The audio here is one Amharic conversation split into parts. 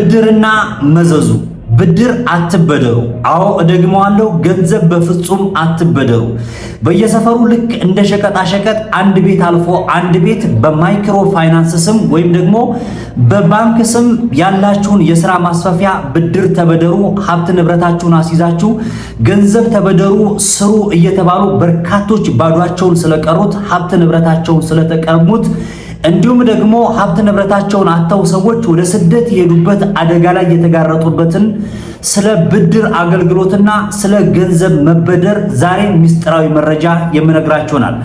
ብድርና መዘዙ። ብድር አትበደሩ። አዎ እደግመዋለሁ፣ ገንዘብ በፍጹም አትበደሩ። በየሰፈሩ ልክ እንደ ሸቀጣ ሸቀጥ አንድ ቤት አልፎ አንድ ቤት በማይክሮ ፋይናንስ ስም ወይም ደግሞ በባንክ ስም ያላችሁን የሥራ ማስፋፊያ ብድር ተበደሩ፣ ሀብት ንብረታችሁን አስይዛችሁ ገንዘብ ተበደሩ፣ ስሩ እየተባሉ በርካቶች ባዷቸውን ስለቀሩት ሀብት ንብረታቸውን ስለተቀሙት እንዲሁም ደግሞ ሀብት ንብረታቸውን አጥተው ሰዎች ወደ ስደት የሄዱበት አደጋ ላይ የተጋረጡበትን ስለ ብድር አገልግሎትና ስለ ገንዘብ መበደር ዛሬ ሚስጥራዊ መረጃ የምነግራችሁናል።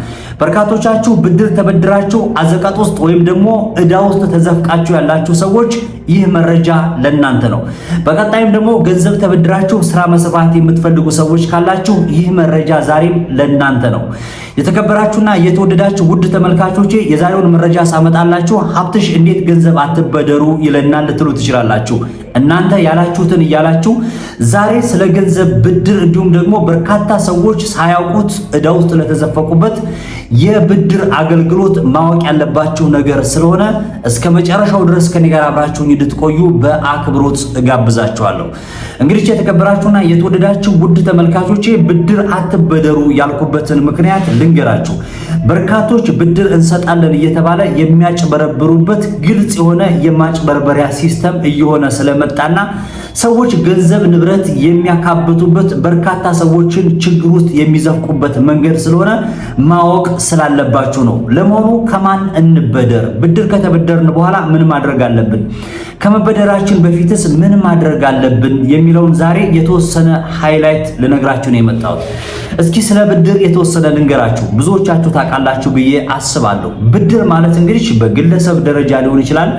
በርካቶቻችሁ ብድር ተበድራችሁ አዘቃት ውስጥ ወይም ደግሞ ዕዳ ውስጥ ተዘፍቃችሁ ያላችሁ ሰዎች ይህ መረጃ ለእናንተ ነው። በቀጣይም ደግሞ ገንዘብ ተበድራችሁ ስራ መስራት የምትፈልጉ ሰዎች ካላችሁ ይህ መረጃ ዛሬም ለእናንተ ነው። የተከበራችሁና የተወደዳችሁ ውድ ተመልካቾቼ የዛሬውን መረጃ ሳመጣላችሁ ሀብትሽ እንዴት ገንዘብ አትበደሩ ይለናል ልትሉ ትችላላችሁ። እናንተ ያላችሁትን እያላችሁ ዛሬ ስለ ገንዘብ ብድር እንዲሁም ደግሞ በርካታ ሰዎች ሳያውቁት ዕዳ ውስጥ ለተዘፈቁበት የብድር አገልግሎት ማወቅ ያለባችሁ ነገር ስለሆነ እስከ መጨረሻው ድረስ ከኔ ጋር አብራችሁኝ እንድትቆዩ በአክብሮት እጋብዛችኋለሁ። እንግዲህ የተከበራችሁና የተወደዳችሁ ውድ ተመልካቾቼ ብድር አትበደሩ ያልኩበትን ምክንያት ልንገራችሁ። በርካቶች ብድር እንሰጣለን እየተባለ የሚያጭበረብሩበት ግልጽ የሆነ የማጭበርበሪያ ሲስተም እየሆነ ስለመጣና ሰዎች ገንዘብ ንብረት የሚያካብቱበት በርካታ ሰዎችን ችግር ውስጥ የሚዘፍቁበት መንገድ ስለሆነ ማወቅ ስላለባችሁ ነው። ለመሆኑ ከማን እንበደር? ብድር ከተበደርን በኋላ ምን ማድረግ አለብን? ከመበደራችን በፊትስ ምን ማድረግ አለብን የሚለውን ዛሬ የተወሰነ ሃይላይት ልነግራችሁ ነው የመጣሁት። እስኪ ስለ ብድር የተወሰነ ልንገራችሁ። ብዙዎቻችሁ ታውቃላችሁ ብዬ አስባለሁ። ብድር ማለት እንግዲህ በግለሰብ ደረጃ ሊሆን ይችላል፣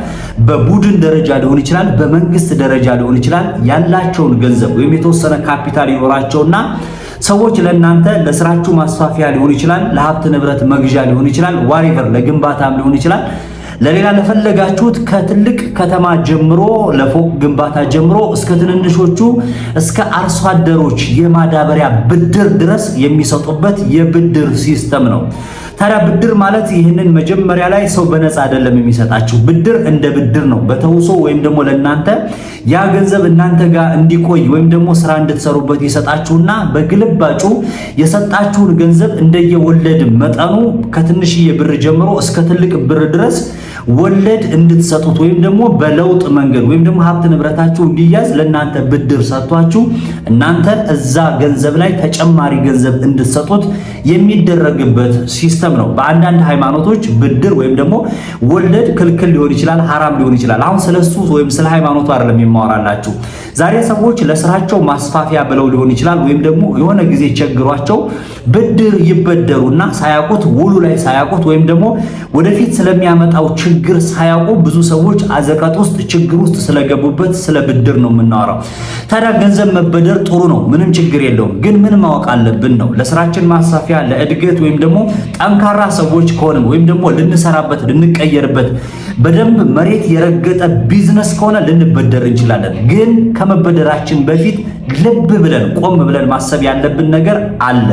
በቡድን ደረጃ ሊሆን ይችላል፣ በመንግስት ደረጃ ሊሆን ይችላል። ያላቸውን ገንዘብ ወይም የተወሰነ ካፒታል ይኖራቸውና ሰዎች ለእናንተ ለስራችሁ ማስፋፊያ ሊሆን ይችላል፣ ለሀብት ንብረት መግዣ ሊሆን ይችላል፣ ዋሪቨር ለግንባታም ሊሆን ይችላል፣ ለሌላ ለፈለጋችሁት ከትልቅ ከተማ ጀምሮ ለፎቅ ግንባታ ጀምሮ እስከ ትንንሾቹ እስከ አርሶ አደሮች የማዳበሪያ ብድር ድረስ የሚሰጡበት የብድር ሲስተም ነው። ታዲያ ብድር ማለት ይህንን መጀመሪያ ላይ ሰው በነፃ አይደለም የሚሰጣችሁ። ብድር እንደ ብድር ነው። በተውሶ ወይም ደግሞ ለእናንተ ያ ገንዘብ እናንተ ጋር እንዲቆይ ወይም ደግሞ ስራ እንድትሰሩበት ይሰጣችሁና በግልባጩ የሰጣችሁን ገንዘብ እንደየወለድ መጠኑ ከትንሽዬ ብር ጀምሮ እስከ ትልቅ ብር ድረስ ወለድ እንድትሰጡት ወይም ደግሞ በለውጥ መንገድ ወይም ደግሞ ሀብት ንብረታችሁ እንዲያዝ ለእናንተ ብድር ሰጥቷችሁ እናንተ እዛ ገንዘብ ላይ ተጨማሪ ገንዘብ እንድትሰጡት የሚደረግበት ሲስተም ነው። በአንዳንድ ሃይማኖቶች ብድር ወይም ደግሞ ወለድ ክልክል ሊሆን ይችላል፣ ሐራም ሊሆን ይችላል። አሁን ስለሱ ወይም ስለ ሃይማኖቱ አይደለም የማወራላችሁ። ዛሬ ሰዎች ለስራቸው ማስፋፊያ ብለው ሊሆን ይችላል ወይም ደግሞ የሆነ ጊዜ ቸግሯቸው ብድር ይበደሩና ሳያውቁት ውሉ ላይ ሳያውቁት ወይም ደግሞ ወደፊት ስለሚያመጣው ችግር ሳያውቁ ብዙ ሰዎች አዘቃት ውስጥ ችግር ውስጥ ስለገቡበት ስለ ብድር ነው የምናወራው። ታዲያ ገንዘብ መበደር ጥሩ ነው፣ ምንም ችግር የለውም። ግን ምን ማወቅ አለብን ነው ለስራችን ማስፋፊያ ለእድገት ወይም ደግሞ ጠንካራ ሰዎች ከሆነ ወይም ደግሞ ልንሰራበት ልንቀየርበት በደንብ መሬት የረገጠ ቢዝነስ ከሆነ ልንበደር እንችላለን። ግን ከመበደራችን በፊት ልብ ብለን ቆም ብለን ማሰብ ያለብን ነገር አለ።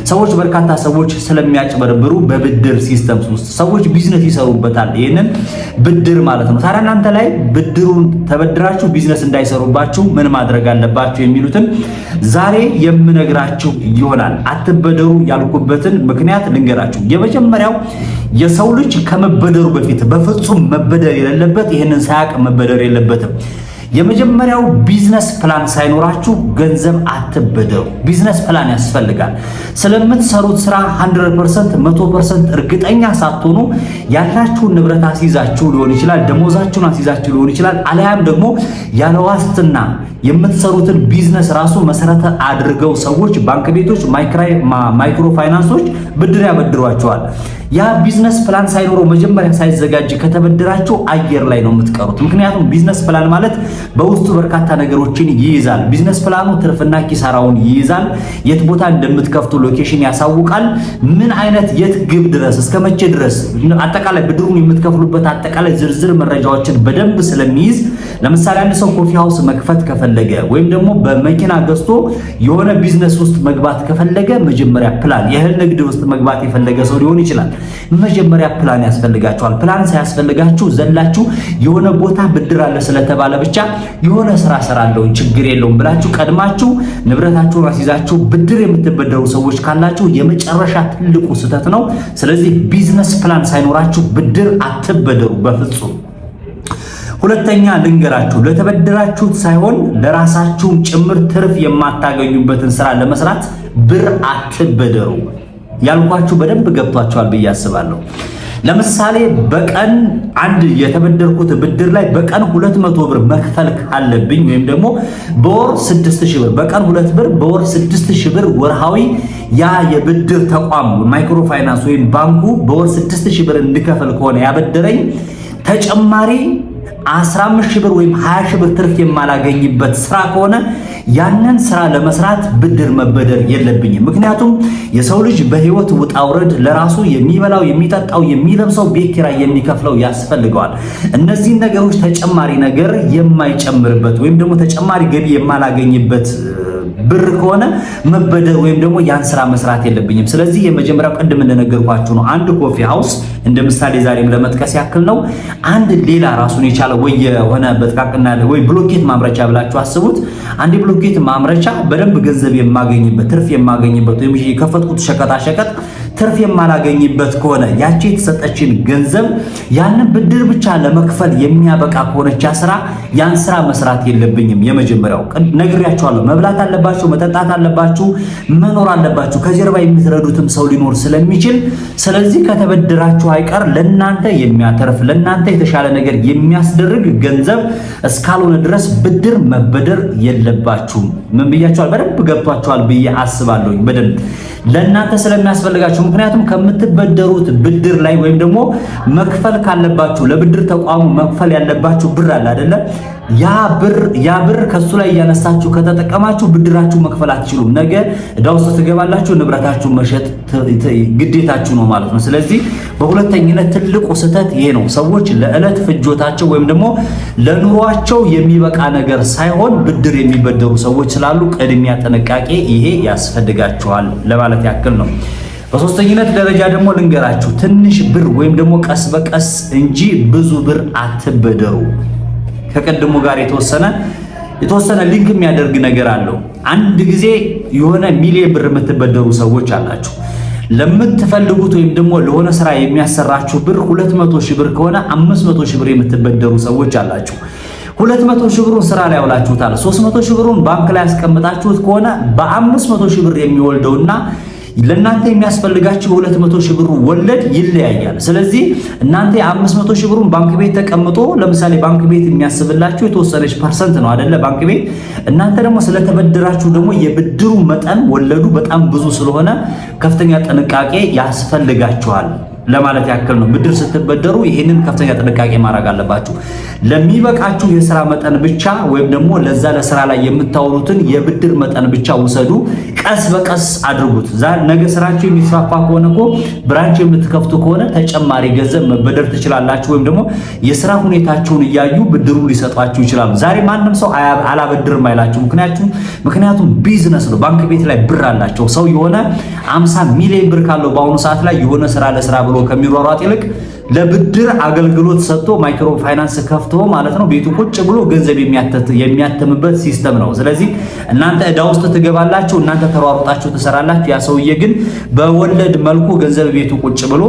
ሰዎች በርካታ ሰዎች ስለሚያጭበረብሩ በብድር ሲስተም ውስጥ ሰዎች ቢዝነስ ይሰሩበታል። ይሄንን ብድር ማለት ነው። ታዲያ እናንተ ላይ ብድሩን ተበድራችሁ ቢዝነስ እንዳይሰሩባችሁ ምን ማድረግ አለባችሁ የሚሉትን ዛሬ የምነግራችሁ ይሆናል። አትበደሩ ያልኩበትን ምክንያት ልንገራችሁ። የመጀመሪያው የሰው ልጅ ከመበደሩ በፊት በፍጹም መበደር የሌለበት ይሄንን ሳያቅ መበደር የለበትም። የመጀመሪያው ቢዝነስ ፕላን ሳይኖራችሁ ገንዘብ አትበደሩ። ቢዝነስ ፕላን ያስፈልጋል። ስለምትሰሩት ስራ 100% 100% እርግጠኛ ሳትሆኑ ያላችሁን ንብረት አስይዛችሁ ሊሆን ይችላል፣ ደሞዛችሁን አስይዛችሁ ሊሆን ይችላል፣ አለያም ደግሞ ያለ ዋስትና የምትሰሩትን ቢዝነስ ራሱ መሰረተ አድርገው ሰዎች ባንክ ቤቶች፣ ማይክሮ ፋይናንሶች ብድር ያበድሯቸዋል። ያ ቢዝነስ ፕላን ሳይኖረው መጀመሪያ ሳይዘጋጅ ከተበደራችሁ አየር ላይ ነው የምትቀሩት። ምክንያቱም ቢዝነስ ፕላን ማለት በውስጡ በርካታ ነገሮችን ይይዛል። ቢዝነስ ፕላኑ ትርፍና ኪሳራውን ይይዛል። የት ቦታ እንደምትከፍቱ ሎኬሽን ያሳውቃል። ምን አይነት የት ግብ ድረስ እስከ መቼ ድረስ አጠቃላይ ብድሩን የምትከፍሉበት አጠቃላይ ዝርዝር መረጃዎችን በደንብ ስለሚይዝ ለምሳሌ አንድ ሰው ኮፊ ሃውስ መክፈት ከፈለገ ወይም ደግሞ በመኪና ገዝቶ የሆነ ቢዝነስ ውስጥ መግባት ከፈለገ መጀመሪያ ፕላን፣ የእህል ንግድ ውስጥ መግባት የፈለገ ሰው ሊሆን ይችላል። መጀመሪያ ፕላን ያስፈልጋችኋል። ፕላን ሳያስፈልጋችሁ ዘላችሁ የሆነ ቦታ ብድር አለ ስለተባለ ብቻ የሆነ ስራ ሰራለሁ ችግር የለውም ብላችሁ ቀድማችሁ ንብረታችሁን አስይዛችሁ ብድር የምትበደሩ ሰዎች ካላችሁ የመጨረሻ ትልቁ ስህተት ነው። ስለዚህ ቢዝነስ ፕላን ሳይኖራችሁ ብድር አትበደሩ በፍጹም። ሁለተኛ ልንገራችሁ፣ ለተበደራችሁት ሳይሆን ለራሳችሁም ጭምር ትርፍ የማታገኙበትን ስራ ለመስራት ብር አትበደሩ። ያልኳችሁ በደንብ ገብቷችኋል ብዬ አስባለሁ። ለምሳሌ በቀን አንድ የተበደርኩት ብድር ላይ በቀን 200 ብር መክፈል ካለብኝ ወይም ደግሞ በወር 6000 ብር፣ በቀን 2 ብር በወር 6000 ብር ወርሃዊ ያ የብድር ተቋም ማይክሮ ፋይናንስ ወይም ባንኩ በወር 6000 ብር እንድከፈል ከሆነ ያበደረኝ ተጨማሪ 15000 ብር ወይም 20000 ብር ትርፍ የማላገኝበት ስራ ከሆነ ያንን ስራ ለመስራት ብድር መበደር የለብኝም። ምክንያቱም የሰው ልጅ በህይወት ውጣ ውረድ ለራሱ የሚበላው የሚጠጣው የሚለብሰው ቤት ኪራይ የሚከፍለው ያስፈልገዋል። እነዚህን ነገሮች ተጨማሪ ነገር የማይጨምርበት ወይም ደግሞ ተጨማሪ ገቢ የማላገኝበት ብር ከሆነ መበደር ወይም ደግሞ ያን ስራ መስራት የለብኝም። ስለዚህ የመጀመሪያው ቀድም እንደነገርኳችሁ ነው። አንድ ኮፊ ሃውስ እንደ ምሳሌ ዛሬም ለመጥቀስ ያክል ነው። አንድ ሌላ ራሱን የቻለ ወይ የሆነ በጥቃቅና ወይ ብሎኬት ማምረቻ ብላችሁ አስቡት። አንድ ብሎኬት ማምረቻ በደንብ ገንዘብ የማገኝበት ትርፍ የማገኝበት ወይም የከፈትኩት ሸቀጣ ሸቀጥ ትርፍ የማላገኝበት ከሆነ ያቺ የተሰጠችን ገንዘብ ያንን ብድር ብቻ ለመክፈል የሚያበቃ ከሆነች ስራ ያን ስራ መስራት የለብኝም። የመጀመሪያው ነግሬያችኋለሁ። መብላት አለባችሁ፣ መጠጣት አለባችሁ፣ መኖር አለባችሁ። ከጀርባ የምትረዱትም ሰው ሊኖር ስለሚችል ስለዚህ ከተበደራችሁ አይቀር ለናንተ የሚያተርፍ ለናንተ የተሻለ ነገር የሚያስደርግ ገንዘብ እስካልሆነ ድረስ ብድር መበደር የለባችሁም። ምን ብያችኋል? በደንብ ገብቷችኋል ብዬ አስባለሁኝ። በደንብ ለናንተ ስለሚያስፈልጋችሁ። ምክንያቱም ከምትበደሩት ብድር ላይ ወይም ደግሞ መክፈል ካለባችሁ ለብድር ተቋሙ መክፈል ያለባችሁ ብር አለ አይደለ? ያ ብር ከሱ ላይ እያነሳችሁ ከተጠቀማችሁ ብድራችሁ መክፈል አትችሉም። ነገ ዕዳ ውስጥ ትገባላችሁ። ንብረታችሁ መሸጥ ግዴታችሁ ነው ማለት ነው። ስለዚህ በሁለተኝነት ትልቁ ስህተት ይሄ ነው። ሰዎች ለዕለት ፍጆታቸው ወይም ደግሞ ለኑሯቸው የሚበቃ ነገር ሳይሆን ብድር የሚበደሩ ሰዎች ስላሉ ቅድሚያ ጥንቃቄ ይሄ ያስፈልጋቸዋል ለማለት ያክል ነው። በሶስተኝነት ደረጃ ደግሞ ልንገራችሁ፣ ትንሽ ብር ወይም ደግሞ ቀስ በቀስ እንጂ ብዙ ብር አትበደሩ። ከቀድሞ ጋር የተወሰነ ሊንክ የሚያደርግ ነገር አለው። አንድ ጊዜ የሆነ ሚሊዮን ብር የምትበደሩ ሰዎች አላችሁ። ለምትፈልጉት ወይም ደግሞ ለሆነ ስራ የሚያሰራችሁ ብር 200,000 ብር ከሆነ 500,000 ብር የምትበደሩ ሰዎች አላችሁ። 200,000 ብሩን ስራ ላይ ያውላችሁታል። 300,000 ብሩን ባንክ ላይ ያስቀምጣችሁት ከሆነ በ500,000 ብር የሚወልደውና ለእናንተ የሚያስፈልጋችሁ 200,000 ብሩ ወለድ ይለያያል። ስለዚህ እናንተ 500,000 ብሩን ባንክ ቤት ተቀምጦ ለምሳሌ ባንክ ቤት የሚያስብላችሁ የተወሰነች ፐርሰንት ነው አይደለ? ባንክ ቤት እናንተ ደግሞ ስለተበደራችሁ ደግሞ የብድሩ መጠን ወለዱ በጣም ብዙ ስለሆነ ከፍተኛ ጥንቃቄ ያስፈልጋችኋል ለማለት ያክል ነው። ብድር ስትበደሩ ይሄንን ከፍተኛ ጥንቃቄ ማድረግ አለባችሁ። ለሚበቃችሁ የሥራ መጠን ብቻ ወይም ደግሞ ለዛ ለሥራ ላይ የምታውሉትን የብድር መጠን ብቻ ውሰዱ። ቀስ በቀስ አድርጉት። ነገ ስራችሁ የሚስፋፋ ከሆነ እኮ ብራንች የምትከፍቱ ከሆነ ተጨማሪ ገንዘብ መበደር ትችላላችሁ። ወይም ደግሞ የሥራ ሁኔታችሁን እያዩ ብድሩ ሊሰጧችሁ ይችላሉ። ዛሬ ማንም ሰው አላበድርም አይላችሁ። ምክንያቱም ቢዝነስ ነው። ባንክ ቤት ላይ ብር አላቸው። ሰው የሆነ 50 ሚሊዮን ብር ካለው በአሁኑ ሰዓት ላይ የሆነ ስራ ለስራ ብሎ ከሚሯሯጥ ይልቅ ለብድር አገልግሎት ሰጥቶ ማይክሮ ፋይናንስ ከፍቶ ማለት ነው ቤቱ ቁጭ ብሎ ገንዘብ የሚያተምበት ሲስተም ነው። ስለዚህ እናንተ ዕዳ ውስጥ ትገባላችሁ፣ እናንተ ተሯሩጣችሁ ትሰራላችሁ። ያ ሰውዬ ግን በወለድ መልኩ ገንዘብ ቤቱ ቁጭ ብሎ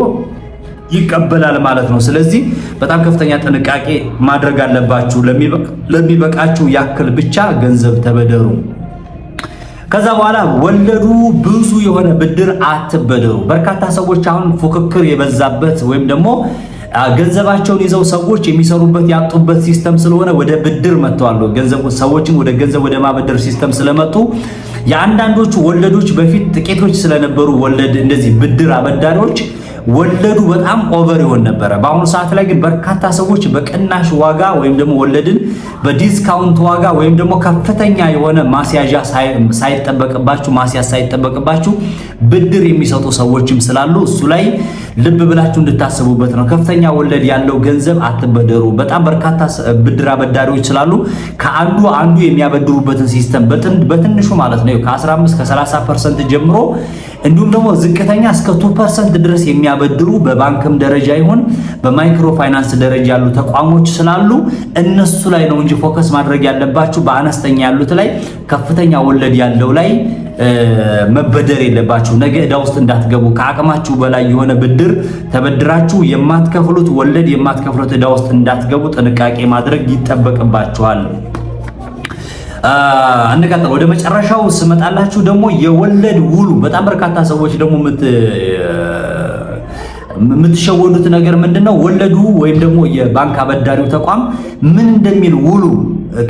ይቀበላል ማለት ነው። ስለዚህ በጣም ከፍተኛ ጥንቃቄ ማድረግ አለባችሁ። ለሚበቃችሁ ያክል ብቻ ገንዘብ ተበደሩ። ከዛ በኋላ ወለዱ ብዙ የሆነ ብድር አትበደሩ። በርካታ ሰዎች አሁን ፉክክር የበዛበት ወይም ደግሞ ገንዘባቸውን ይዘው ሰዎች የሚሰሩበት ያጡበት ሲስተም ስለሆነ ወደ ብድር መጥተዋል። ሰዎችን ወደ ገንዘብ ወደ ማበደር ሲስተም ስለመጡ የአንዳንዶቹ ወለዶች በፊት ጥቂቶች ስለነበሩ ወለድ እንደዚህ ብድር አበዳሪዎች ወለዱ በጣም ኦቨር ይሆን ነበረ። በአሁኑ ሰዓት ላይ ግን በርካታ ሰዎች በቅናሽ ዋጋ ወይም ደግሞ ወለድን በዲስካውንት ዋጋ ወይም ደግሞ ከፍተኛ የሆነ ማስያዣ ሳይጠበቅባችሁ ብድር የሚሰጡ ሰዎችም ስላሉ እሱ ላይ ልብ ብላችሁ እንድታስቡበት ነው። ከፍተኛ ወለድ ያለው ገንዘብ አትበደሩ። በጣም በርካታ ብድር አበዳሪዎች ስላሉ ከአንዱ የሚያበድሩበትን ሲስተም በትንሹ ማለት ነው ከ15 ከ30% ጀምሮ እንዲሁም ደግሞ ዝቅተኛ እስከ 2% ድረስ የሚያበድሩ በባንክም ደረጃ ይሁን በማይክሮ ፋይናንስ ደረጃ ያሉ ተቋሞች ስላሉ እነሱ ላይ ነው እንጂ ፎከስ ማድረግ ያለባችሁ በአነስተኛ ያሉት ላይ ከፍተኛ ወለድ ያለው ላይ መበደር የለባችሁ። ነገ ዕዳ ውስጥ እንዳትገቡ። ከአቅማችሁ በላይ የሆነ ብድር ተበድራችሁ የማትከፍሉት ወለድ የማትከፍሉት ዕዳ ውስጥ እንዳትገቡ ጥንቃቄ ማድረግ ይጠበቅባችኋል። እንቀጥል። ወደ መጨረሻው ስመጣላችሁ ደግሞ የወለድ ውሉ በጣም በርካታ ሰዎች ደግሞ የምትሸወዱት ነገር ምንድነው? ወለዱ ወይም ደግሞ የባንክ አበዳሪው ተቋም ምን እንደሚል ውሉ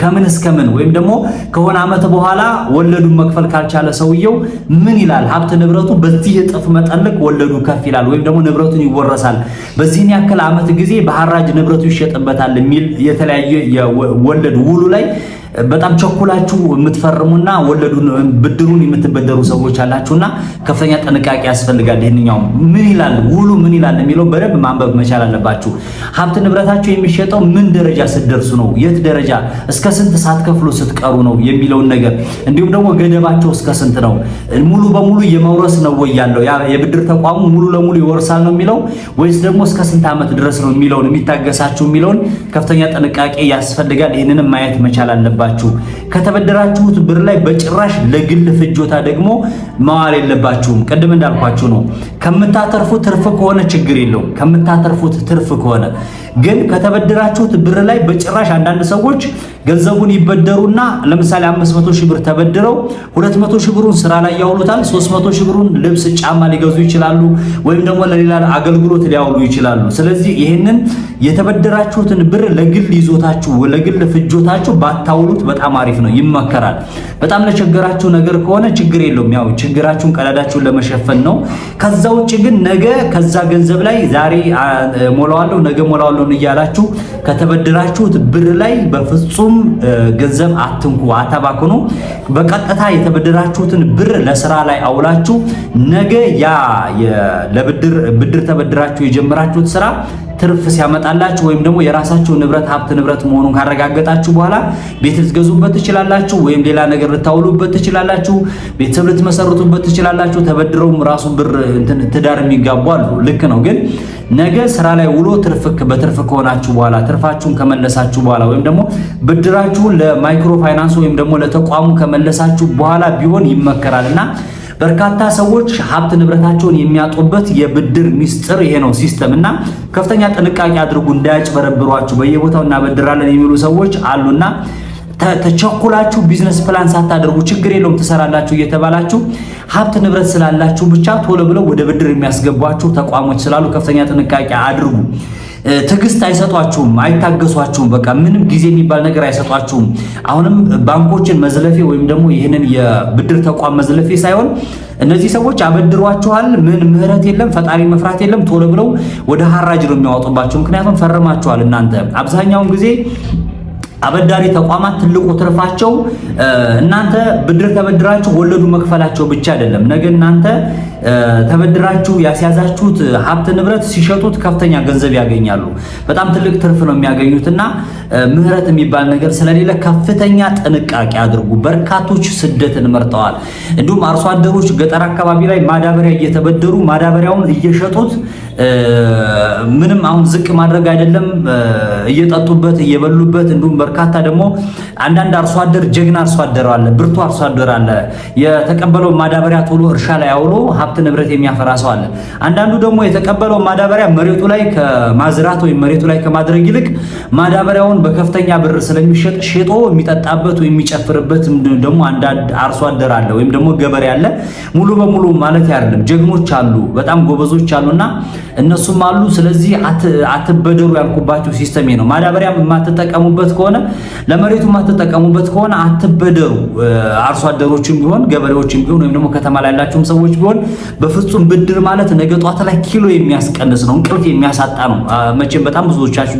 ከምን እስከ ምን ወይም ደግሞ ከሆነ ዓመት በኋላ ወለዱን መክፈል ካልቻለ ሰውየው ምን ይላል? ሀብት ንብረቱ በዚህ እጥፍ መጠልቅ ወለዱ ከፍ ይላል ወይም ደግሞ ንብረቱን ይወረሳል፣ በዚህን ያክል ዓመት ጊዜ በሐራጅ ንብረቱ ይሸጥበታል የሚል የተለያየ የወለድ ውሉ ላይ በጣም ቸኩላችሁ የምትፈርሙና ወለዱን ብድሩን የምትበደሩ ሰዎች አላችሁና ከፍተኛ ጥንቃቄ ያስፈልጋል። ይሄንኛው ምን ይላል ውሉ ምን ይላል የሚለው በደንብ ማንበብ መቻል አለባችሁ። ሀብት ንብረታችሁ የሚሸጠው ምን ደረጃ ስትደርሱ ነው፣ የት ደረጃ እስከ ስንት ሳትከፍሉ ስትቀሩ ነው የሚለውን ነገር እንዲሁም ደግሞ ገደባቸው እስከ ስንት ነው፣ ሙሉ በሙሉ የመውረስ ነው ወይ ያለው የብድር ተቋሙ ሙሉ ለሙሉ ይወርሳል ነው የሚለው ወይስ ደግሞ እስከ ስንት ዓመት ድረስ ነው የሚለውን የሚታገሳችሁ የሚለውን ከፍተኛ ጥንቃቄ ያስፈልጋል። ይሄንንም ማየት መቻል አለባችሁ። ከተበደራችሁት ብር ላይ በጭራሽ ለግል ፍጆታ ደግሞ ማዋል የለባችሁም። ቅድም እንዳልኳችሁ ነው። ከምታተርፉት ትርፍ ከሆነ ችግር የለውም። ከምታተርፉት ትርፍ ከሆነ ግን ከተበደራችሁት ብር ላይ በጭራሽ አንዳንድ ሰዎች ገንዘቡን ይበደሩና ለምሳሌ 500 ሺህ ብር ተበድረው 200 ሺህ ብሩን ስራ ላይ ያውሉታል። 300 ሺህ ብሩን ልብስ፣ ጫማ ሊገዙ ይችላሉ ወይም ደግሞ ለሌላ አገልግሎት ሊያውሉ ይችላሉ። ስለዚህ ይሄንን የተበደራችሁትን ብር ለግል ይዞታችሁ ለግል ፍጆታችሁ ባታውሉት በጣም አሪፍ ነው፣ ይመከራል። በጣም ለቸገራችሁ ነገር ከሆነ ችግር የለውም። ያው ችግራችሁን ቀዳዳችሁን ለመሸፈን ነው። ከዛ ውጭ ግን ነገ ከዛ ገንዘብ ላይ ዛሬ ሞላዋለሁ ነገ ሞላዋለሁ እያላችሁ ከተበደራችሁት ብር ላይ በፍጹም ገንዘብ አትንኩ፣ አታባክኑ። በቀጥታ የተበደራችሁትን ብር ለስራ ላይ አውላችሁ ነገ ያ ብድር ተበድራችሁ የጀመራችሁት ስራ ትርፍ ሲያመጣላችሁ ወይም ደግሞ የራሳችሁ ንብረት ሀብት ንብረት መሆኑን ካረጋገጣችሁ በኋላ ቤት ልትገዙበት ትችላላችሁ፣ ወይም ሌላ ነገር ልታውሉበት ትችላላችሁ፣ ቤተሰብ ልትመሰርቱበት ትችላላችሁ። ተበድረውም ራሱ ብር ትዳር የሚጋቡ አሉ። ልክ ነው። ግን ነገ ስራ ላይ ውሎ በትርፍ ከሆናችሁ በኋላ ትርፋችሁን ከመለሳችሁ በኋላ ወይም ደግሞ ብድራችሁን ለማይክሮ ፋይናንስ ወይም ደግሞ ለተቋሙ ከመለሳችሁ በኋላ ቢሆን ይመከራልና በርካታ ሰዎች ሀብት ንብረታቸውን የሚያጡበት የብድር ሚስጥር ይሄ ነው ሲስተም እና ከፍተኛ ጥንቃቄ አድርጉ፣ እንዳያጭበረብሯችሁ። በየቦታው እናበድራለን የሚሉ ሰዎች አሉና ተቸኩላችሁ ቢዝነስ ፕላን ሳታደርጉ ችግር የለውም ትሰራላችሁ እየተባላችሁ ሀብት ንብረት ስላላችሁ ብቻ ቶሎ ብለው ወደ ብድር የሚያስገቧችሁ ተቋሞች ስላሉ ከፍተኛ ጥንቃቄ አድርጉ። ትዕግስት አይሰጧችሁም፣ አይታገሷችሁም። በቃ ምንም ጊዜ የሚባል ነገር አይሰጧችሁም። አሁንም ባንኮችን መዝለፌ ወይም ደግሞ ይህንን የብድር ተቋም መዝለፌ ሳይሆን እነዚህ ሰዎች አበድሯችኋል፣ ምን ምህረት የለም፣ ፈጣሪ መፍራት የለም። ቶሎ ብለው ወደ ሐራጅ ነው የሚያወጡባችሁ። ምክንያቱም ፈርማችኋል እናንተ። አብዛኛውን ጊዜ አበዳሪ ተቋማት ትልቁ ትርፋቸው እናንተ ብድር ተበድራችሁ ወለዱ መክፈላቸው ብቻ አይደለም። ነገ እናንተ ተበድራችሁ ያስያዛችሁት ሀብት ንብረት ሲሸጡት ከፍተኛ ገንዘብ ያገኛሉ። በጣም ትልቅ ትርፍ ነው የሚያገኙትና ምህረት የሚባል ነገር ስለሌለ ከፍተኛ ጥንቃቄ አድርጉ። በርካቶች ስደትን መርጠዋል። እንዲሁም አርሶ አደሮች ገጠር አካባቢ ላይ ማዳበሪያ እየተበደሩ ማዳበሪያውን እየሸጡት ምንም አሁን ዝቅ ማድረግ አይደለም እየጠጡበት እየበሉበት። እንዲሁም በርካታ ደግሞ አንዳንድ አርሶ አደር ጀግና አርሶ አደር አለ፣ ብርቱ አርሶ አደር አለ። የተቀበለው ማዳበሪያ ቶሎ እርሻ ላይ አውሎ ሀብት ንብረት የሚያፈራ ሰው አለ። አንዳንዱ ደግሞ የተቀበለው ማዳበሪያ መሬቱ ላይ ከማዝራት ወይም መሬቱ ላይ ከማድረግ ይልቅ ማዳበሪያውን በከፍተኛ ብር ስለሚሸጥ ሸጦ የሚጠጣበት ወይም የሚጨፍርበት ደግሞ አንዳንድ አርሶ አደር አለ ወይም ደግሞ ገበሬ አለ። ሙሉ በሙሉ ማለት አይደለም፣ ጀግኖች አሉ፣ በጣም ጎበዞች አሉና እነሱም አሉ። ስለዚህ አትበደሩ ያልኩባችሁ ሲስተም ነው። ማዳበሪያም የማትጠቀሙበት ከሆነ ለመሬቱ የማትጠቀሙበት ከሆነ አትበደሩ። አርሶ አደሮችም ቢሆን ገበሬዎችም ቢሆን ወይም ደግሞ ከተማ ላይ ያላችሁም ሰዎች ቢሆን በፍጹም ብድር ማለት ነገ ጧት ላይ ኪሎ የሚያስቀንስ ነው፣ እንቅልፍ የሚያሳጣ ነው። መቼም በጣም ብዙዎቻችሁ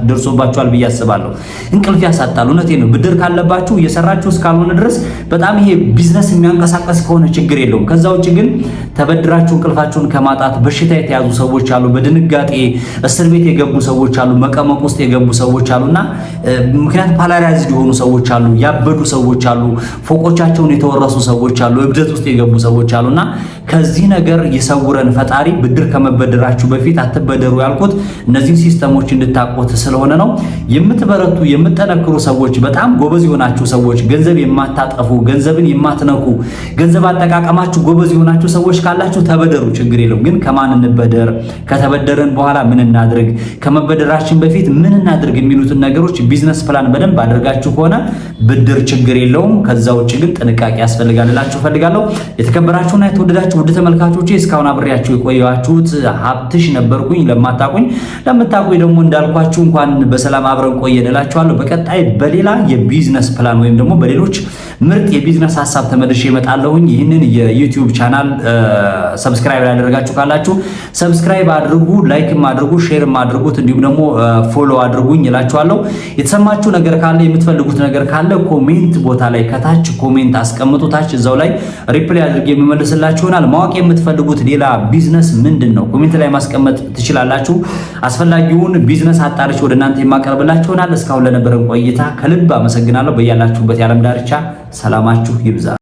ደርሶባችኋል ብዬ አስባለሁ። እንቅልፍ ያሳጣል። እውነቴ ነው። ብድር ካለባችሁ እየሰራችሁ እስካልሆነ ድረስ በጣም ይሄ ቢዝነስ የሚያንቀሳቀስ ከሆነ ችግር የለውም። ከዛ ውጭ ግን ተበድራችሁ እንቅልፋችሁን ከማጣት በሽታ የተያዙ ሰዎች አሉ፣ በድንጋጤ እስር ቤት የገቡ ሰዎች አሉ፣ መቀመቅ ውስጥ የገቡ ሰዎች አሉና ምክንያቱም ፓላራይዝድ የሆኑ ሰዎች አሉ፣ ያበዱ ሰዎች አሉ፣ ፎቆቻቸውን የተወረሱ ሰዎች አሉ፣ እብደት ውስጥ የገቡ ሰዎች አሉና ከዚህ ነገር ይሰውረን ፈጣሪ። ብድር ከመበደራችሁ በፊት አትበደሩ ያልኩት እነዚህ ሲስተሞች እንድታቆት ስለሆነ ነው። የምትበረቱ የምትጠነክሩ ሰዎች፣ በጣም ጎበዝ የሆናችሁ ሰዎች፣ ገንዘብ የማታጠፉ ገንዘብን የማትነኩ ገንዘብ አጠቃቀማችሁ ጎበዝ የሆናችሁ ሰዎች ካላችሁ ተበደሩ፣ ችግር የለውም። ግን ከማን እንበደር፣ ከተበደረን በኋላ ምን እናድርግ፣ ከመበደራችን በፊት ምን እናድርግ የሚሉትን ነገሮች ቢዝነስ ፕላን በደንብ አድርጋችሁ ከሆነ ብድር ችግር የለውም። ከዛ ውጭ ግን ጥንቃቄ ያስፈልጋል እላችሁ ፈልጋለሁ። የተከበራችሁና የተወደዳችሁ ውድ ተመልካቾቼ እስካሁን አብሬያችሁ የቆየኋችሁት ሀብትሽ ነበርኩኝ። ለማታቁኝ ለምታቁኝ ደግሞ እንዳልኳችሁ እንኳን በሰላም አብረን ቆየን እላችኋለሁ። በቀጣይ በሌላ የቢዝነስ ፕላን ወይም ደግሞ በሌሎች ምርጥ የቢዝነስ ሐሳብ ተመልሼ እመጣለሁኝ። ይህንን የዩቲዩብ ቻናል ሰብስክራይብ ያደረጋችሁ ካላችሁ ሰብስክራይብ አድርጉ፣ ላይክም አድርጉ፣ ሼርም አድርጉት፣ እንዲሁም ደግሞ ፎሎ አድርጉኝ እላችኋለሁ። የተሰማችሁ ነገር ካለ የምትፈልጉት ነገር ካለ ኮሜንት ቦታ ላይ ከታች ኮሜንት አስቀምጡ። ታች እዛው ላይ ሪፕላይ አድርጌ የምመልስላችሁ ይሆናል። ማወቅ የምትፈልጉት ሌላ ቢዝነስ ምንድን ነው ኮሜንት ላይ ማስቀመጥ ትችላላችሁ። አስፈላጊውን ቢዝነስ አጣርቼ ወደ እናንተ የማቀርብላችሁ ይሆናል። እስካሁን ለነበረን ቆይታ ከልብ አመሰግናለሁ። በያላችሁበት የዓለም ዳርቻ ሰላማችሁ ይብዛ።